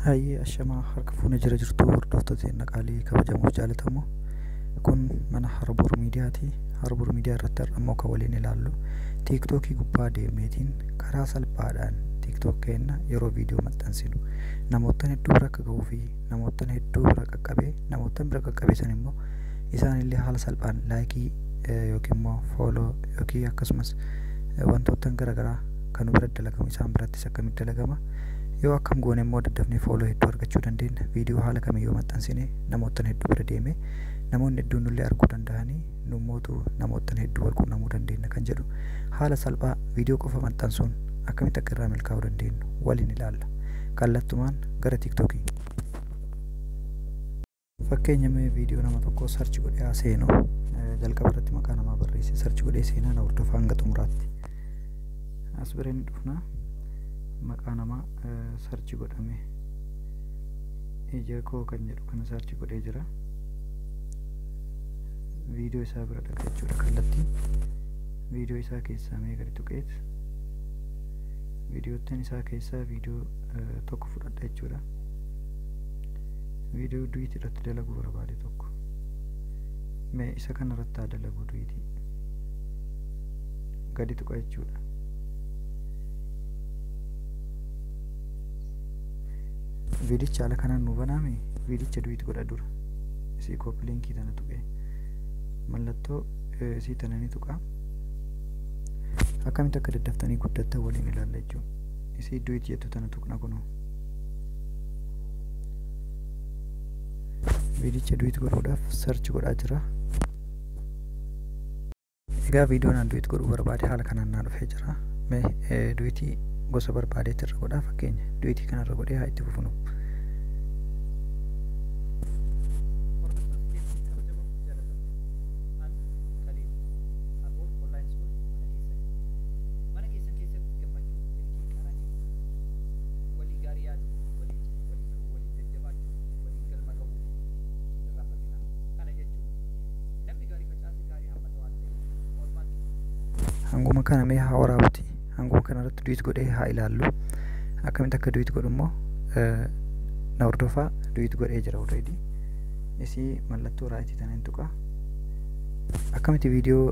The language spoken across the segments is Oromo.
Hayyee ashamaa harka fuunee jira jirtu hordoftoota naqaalii kabajamuuf jaalatamu kun mana Harbor Miidiyaati. Harbor Miidiyaa irratti ammoo kan waliin ilaallu TikTokii gubbaa deemneetiin karaa salphaadhaan TikTok kenna yeroo viidiyoo maxxansinu namoota hedduu bira akka ga'uu fi namoota hedduu bira qaqqabee san immoo isaan illee haala salphaan laayikii yookiin immoo fooloo yookiin akkasumas wantoota garaagaraa kan bira dalagamu isaan birattis akkamitti dalagama yoo akkam goone immoo daddafnee fooloo hedduu argachuu dandeenya. Viidiyoo haala kamiyyuu maxxansine namoota hedduu bira deeme namoonni hedduun nullee arguu danda'anii nummootu namoota hedduu arguu namuu dandeenya kan jedhu haala salphaa viidiyoo qofa maxxansuun akkamitti akka irraa milkaa'uu dandeenyu waliin ilaalla. Kallattumaan gara TikTokii. Fakkeenya mee viidiyoo nama tokko sarchi godhee seenu jalqaba irratti maqaa namaa barreesse sarchi godhee seenaa na hordofaa hanga xumuraatti. As bireen dhufna maqaa namaa sarchi godhame ija koo kan jedhu kana sarchi godhee jira. Viidiyoo isaa bira dhaqa jechuudha kallattiin. Viidiyoo isaa keessaa mee gadi tuqeet viidiyootiin isaa keessaa viidiyoo tokko fudhadha jechuudha. Viidiyoo duwiitii irratti dalaguu barbaade tokko mee isa kana irratti haa dalagu duwiitii gadi tuqa jechuudha. Viidicha haala kanaan nu banaame viidicha duwiitii godha dura isii kooppii liinkii tana tuqee mallattoo isii tana ni tuqa. Akkamitti akka daddaftanii guddattan waliin ilaalla jechuudha. Isii duwiitii jettu tana tuqna kunoo viidicha duwiitii godhuudhaaf sarchi godhaa jira. Egaa viidiyoon aan duwiitii godhuu barbaade haala kanaan naa dhufee jira. Mee duwiitii gosa barbaadeetti irra godhaa. Fakkeenya duwiitii kanarra godhee haa itti fufnu. Hanguma kana mee haa waraabuti. Hanguma kana irratti duwiitii godhee haa ilaallu. Akkamitti akka duwiitii godhu immoo na hordofaa duwiitii godhee jira already. Isii mallattoo raayitii tana hin tuqa. Akkamitti viidiyoo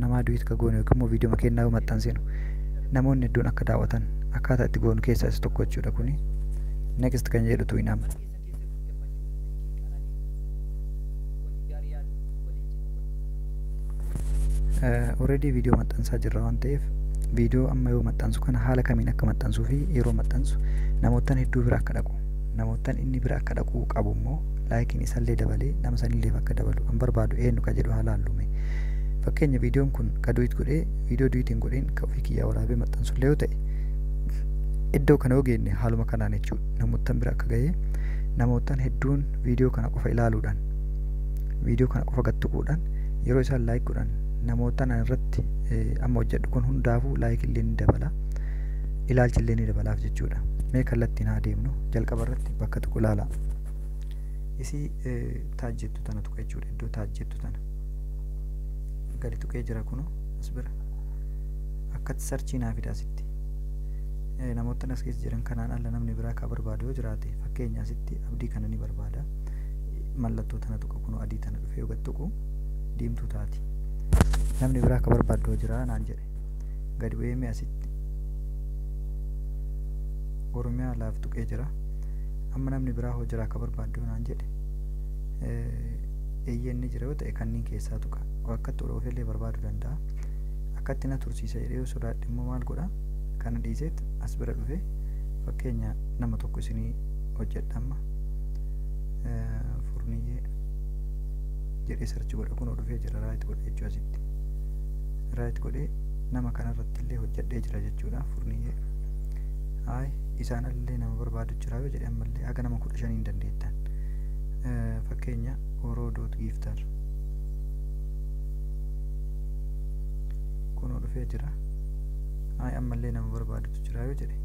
namaa duwiitii ka goone yookiin immoo viidiyoo makeenyaa yoo maxxansinu namoonni hedduun akka daawwatan akkaataa itti goonu keessaa isa tokko jechuudha kuni. Next kan jedhutu hin amma. Already viidiyoo maxxansaa jirra waan ta'eef viidiyoo amma yoo maxxansu kana haala kamiin akka maxxansuu fi yeroo maxxansu namootaan hedduu bira akka dhaqu namootaan inni bira akka dhaquu qabu immoo laayikiin isallee dabalee nama sanillee akka dabalu an barbaadu eenyu ka jedhu haala haallume. Fakkeenya viidiyoon kun ka duwiitii godhee viidiyoo duwiitiin godheen ka ofii kiyyaa waraabee maxxansullee yoo ta'e iddoo kana yoo geenne haaluma kanaan jechuudha. Namootaan bira akka ga'ee namootaan hedduun viidiyoo kana qofa ilaaluudhaan viidiyoo kana qofa gattuquudhaan yeroo isaan laayik godhan namootaan irratti amma hojjedhu kun hundaafuu laayik illee ni dabala ilaalchi illee ni dabalaaf jechuudha. Mee kallattiin haa deemnu. Jalqaba irratti bakka tokko ilaala. Isii taajjettu tana tuqa jechuudha. Iddoo taajjettu tana gadi tuqee jira kuno as bira akkatti sarchii naa fida asitti namoota as keessa jiran kanaan alla namni biraa ka barbaadu yoo jiraate fakkeenya asitti abdii kana ni barbaada. Mallattoo tana tuqa kuno adii tana dhufee yoo gad tuqu diimtuu taati. Namni biraa ka barbaadu jira naan jedhe gadi bu'ee mee asitti Oromiyaa laaf tuqee jira. Amma namni biraa hoo jira ka barbaadu naan jedhe eeyyeenni jira yoo ta'e kanneen keessaa tuqa akkatti ofiillee barbaaduu danda'a. Akkatti na tursiisa jedhee yoo sodaadhe immoo maal godha kana dhiiseet as bira dhufe fakkeenya nama tokko isinii hojjedha amma furniyyee jedhee sarchi godha kunoo dhufee jira raayit godhe jechuu asitti raayit godhee nama kanarratti illee hojjedhee jira jechuudha furniyyee. Haay isaan illee nama barbaadu jira yoo jedhe ammallee haga nama 15 hin dandeettan. Fakkeenya oro.giftar kunoo dhufee jira. Haay ammallee nama barbaadutu jira yoo jedhe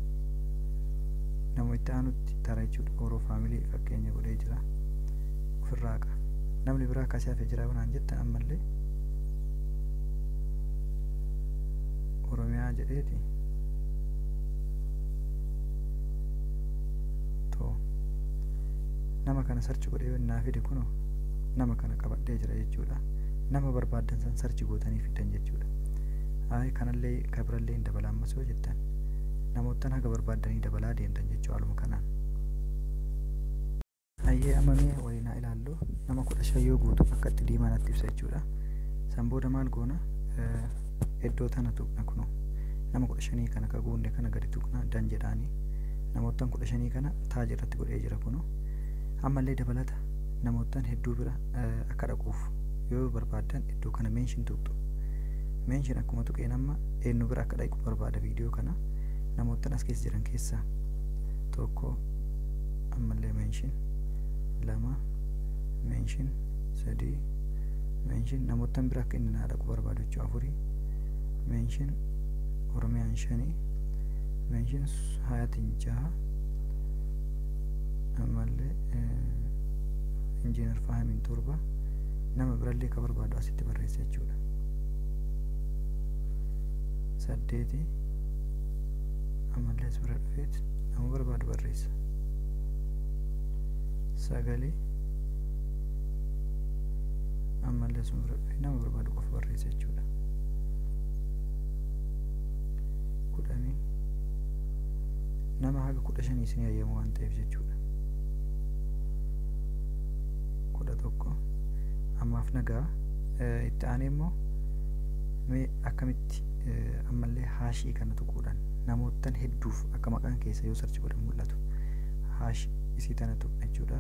nama itti aanutti tara jechuudha. Oro faamilii fakkeenya godhee jira ofirraa qaba. Namni biraa akkasii hafe jira naan jettan ammallee Oromiyaa jedheeti nama kana search godhee yoo naa fide kunoo nama kana qabadhee jira jechuudha. Nama barbaadan san search gootanii fiddan jechuudha. Kanallee kabirallee hin dabalaa ammas yoo jettan namoottan haga barbaadanii dabalaa deemtan jechuudha haaluma kanaan. Hayyee amma mee waliin ilaallu nama 15 yoo guutu akka itti diimaa natti ibsa jechuudha. San booda maal goona iddoo tana tuqna kunoo nama 15 kana ka guunne kana gadi tuqna dan jedhaanii namoottan 15 kana taaj irratti godhee jira kunoo. Ammallee dabalata namoottan hedduu bira akka dhaquuf yoo barbaadan iddoo kana mention tuqxu. Mention akkuma tuqeen amma eenyu bira akka dhaqu barbaada viidiyoo kana namoottan as keessa jiran keessaa tokko ammallee mention lama mention sadii mention namoottan bira akka inni naa dhaqu barbaadu jechuudha. afurii mention Oromiyaan shanii mention Hayatiin jaha ammallee Injiinar Faahimiin torba nama birallee ka barbaadu asitti barreessa jechuudha. 8 ammallee as bira dhufeet nama barbaadu barreessa. 9 ammallee as bira dhufee nama barbaadu qofa barreessa jechuudha. 10 nama haga 15 isin hayyamu waan ta'eef jechuudha. 11 ammaaf nagaa itti aanee immoo mee akkamitti ammallee haashii kana tuquudhaan namoottan hedduuf akka maqaan keessa yoo search godhan mul'atu haash isii tana tuqna jechuudha.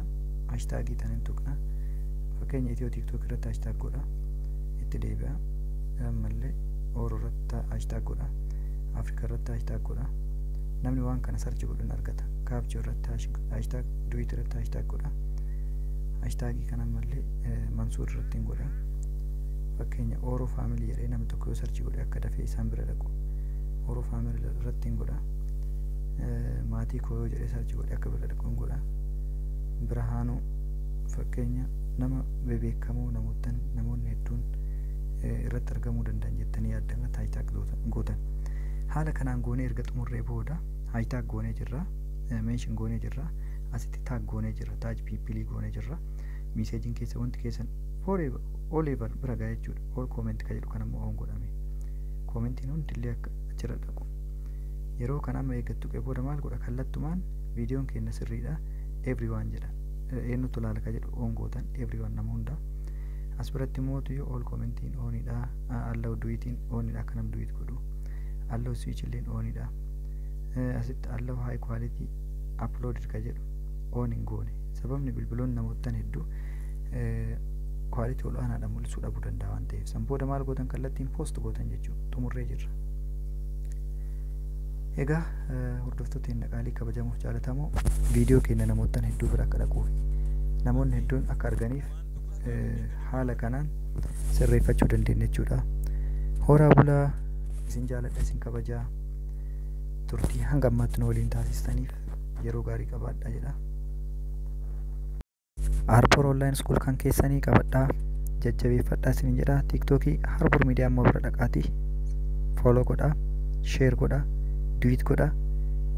Hashtagii tana tuqna. Fakkeenya Itiyoo TikTok irratti hashtag godha itti deebi'a. Ammallee Oromoo irratti hashtag godha. Afrika irratti hashtag godha. Namni waan kana search godhan argata. Capture irratti hashtag Duit irratti hashtag godha. Hashtagii kana ammallee Mansuur irratti godha. Fakkeenya Oromoo family jedhee namni tokko yoo search godhe akka dafee isaan bira dhaqu Oromoo family irratti godha. Maatii koo yoo jedhee search godhe akka bira dhaqu godha. Birahaanuu fakkeenya nama bebeekamoo namoonni hedduun irratti argamuu danda'an jettanii yaaddan hashtag gootan. Haala kanaan goonee erga xumurree booda hashtag goonee jirra, mention goonee jirra, asitti tag goonee jirra, tag people goonee jirra. Messaging keessa wanti keessan forever bira gaa jechuudha. All comment ka jedhu kanammoo on godhame. Commentiin hundillee akka achirra dhaqu. Yeroo kana amma eeggattu booda maal godha kallattumaan viidiyoon keenya sirriidha everyone jedha. Eenyutu laala ka jedhu on gootan everyone nama hunda. As biratti mootu yoo all commentiin onidha, allow duitiin onidha akka nam duit godhu. Allow switch illeen onidha. Asitti allow high quality uploaded ka jedhu on hin goone. Sababni bilbiloonni namoottan hedduu quality olaanaadhaan mul'isuu dhabuu danda'a waan ta'eef san booda maal gootan kallattiin post gootan jechuudha. Xumurree jirra. Egaa hordoftoota keenya qaalii kabajamuuf jaalatamoo viidiyoo keenya namoottan hedduu bira akka dhaquu fi namoonni hedduun akka arganiif haala kanaan sirreeffachuu dandeenya jechuudha. Horaa bulaa isin jaaladha isin kabajaa turtii hanga ammaatti nu waliin taasistaniif yeroo gaarii qabaadhaa jedha. Harbor online school kan keessanii qabadhaa jajjabeeffadhaa isin jedha. TikTokii Harbor Media ammoo bira dhaqaatii follow godhaa, share godhaa, tweet godhaa,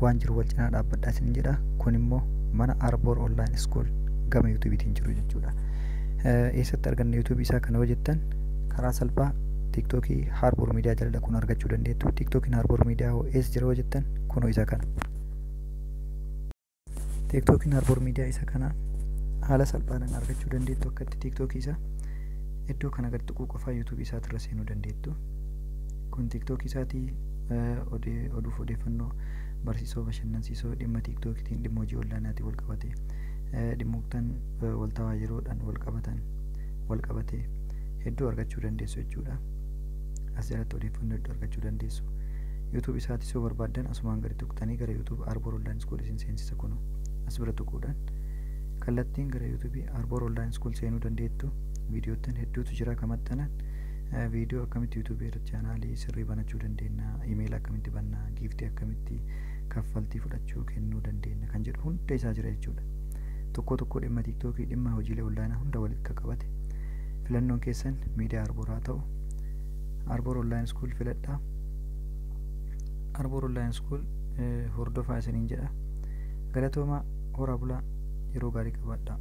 waan jiru wal cinaa dhaabbadhaa isin jedha. Kun immoo mana Harbor online school gama YouTubetiin jiru jechuudha. Eessatti arganna YouTube isaa kana hojjettan karaa salphaa TikTokii Harbor Media jala dhaquun argachuu dandeettu. TikTokiin Harbor Media eessa jira hojjettan kunoo isa kana. TikTokiin Harbor Media isa kana haala salphaadhaan argachuu dandeettu. Akkatti TikTokii isaa iddoo kana gad tuquu qofaa YouTube isaatirra seenuu dandeettu. Kun TikTokii isaatii oduuf odeeffannoo barsiisoo bashannansiisoo dhimma TikTokiitiin dhimma hojii onlaayinaatiin wal qabate dhimmoottan waltawaa yeroodhaan wal qabate hedduu argachuu dandeessu jechuudha. As jalatti odeeffannoo hedduu argachuu dandeessu. YouTube isaatii soo barbaadan asumaan gadi tuqxanii gara YouTube Harbor Online School isin seensisa kunoo as bira tuquudhaan kallattiin gara YouTube Harbor Online School seenuu dandeettu. Viidiyoottan hedduutu jira kan maxxanan. Viidiyoo akkamitti YouTube irratti chaanaalii sirrii banachuu dandeenya, email akkamitti bannaa, giiftii akkamitti kaffaltii fudhachuu kennuu dandeenya kan jedhu hunda isaa jira jechuudha. Tokko dhimma TikTokii dhimma hojiilee onlaayinaa hunda walitti qabate. Filannoon keessan miidiyaa Harbor haa ta'u. Harbor Online School filadhaa. Harbor Online School hordofaa isiniin jedha. Galatoomaa horaa bulaa yeroo gaarii qabaadhaa.